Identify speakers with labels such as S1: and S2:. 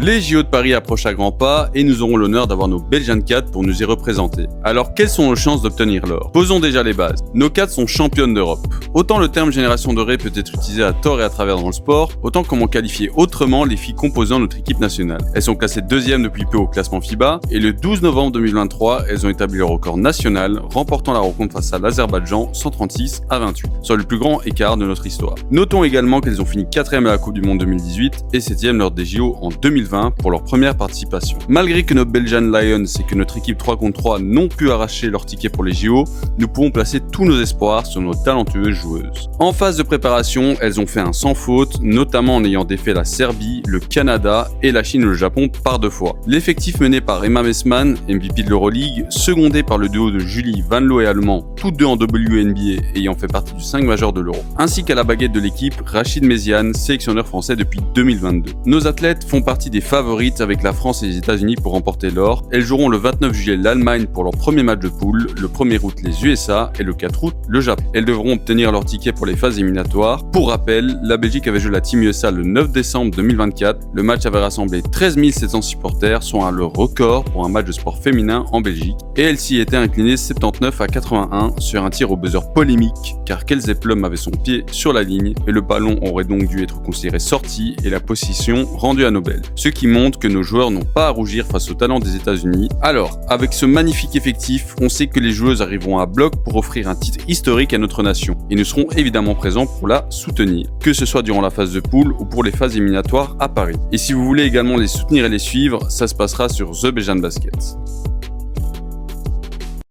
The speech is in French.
S1: Les JO de Paris approchent à grands pas et nous aurons l'honneur d'avoir nos Belgian Cats pour nous y représenter. Alors quelles sont nos chances d'obtenir l'or? Posons déjà les bases. Nos Cats sont championnes d'Europe. Autant le terme génération dorée peut être utilisé à tort et à travers dans le sport, autant comment qualifier autrement les filles composant notre équipe nationale. Elles sont classées deuxième depuis peu au classement FIBA et le 12 novembre 2023, elles ont établi le record national, remportant la rencontre face à l'Azerbaïdjan 136-28, soit le plus grand écart de notre histoire. Notons également qu'elles ont fini 4e à la Coupe du Monde 2018 et 7e lors des JO en 2020 pour leur première participation. Malgré que nos Belgian Lions et que notre équipe 3 contre 3 n'ont pu arracher leur ticket pour les JO, nous pouvons placer tous nos espoirs sur nos talentueuses joueuses. En phase de préparation, elles ont fait un sans faute, notamment en ayant défait la Serbie, le Canada et la Chine et le Japon par 2 fois. L'effectif mené par Emma Messmann, MVP de l'Euroleague, secondé par le duo de Julie Van Loo et Allemand, toutes deux en WNBA ayant fait partie du 5 majeur de l'Euro, ainsi qu'à la baguette de l'équipe Rachid Méziane, sélectionneur français depuis 2022. Nos athlètes font partie des favorites avec la France et les États-Unis pour remporter l'or. Elles joueront le 29 juillet l'Allemagne pour leur premier match de poule, le 1er août les USA et le 4 août le Japon. Elles devront obtenir leur ticket pour les phases éliminatoires. Pour rappel, la Belgique avait joué la Team USA le 9 décembre 2024. Le match avait rassemblé 13 700 supporters, soit le record pour un match de sport féminin en Belgique. Et elle s'y était inclinée 79-81 sur un tir au buzzer polémique, car Kelsey Plum avait son pied sur la ligne et le ballon aurait donc dû être considéré sorti et la position rendue à Nobel. Ce qui montre que nos joueurs n'ont pas à rougir face au talent des États-Unis. Alors, avec ce magnifique effectif, on sait que les joueuses arriveront à bloc pour offrir un titre historique à notre nation et nous serons évidemment présents pour la soutenir, que ce soit durant la phase de poule ou pour les phases éliminatoires à Paris. Et si vous voulez également les soutenir et les suivre, ça se passera sur The Belgian Basket.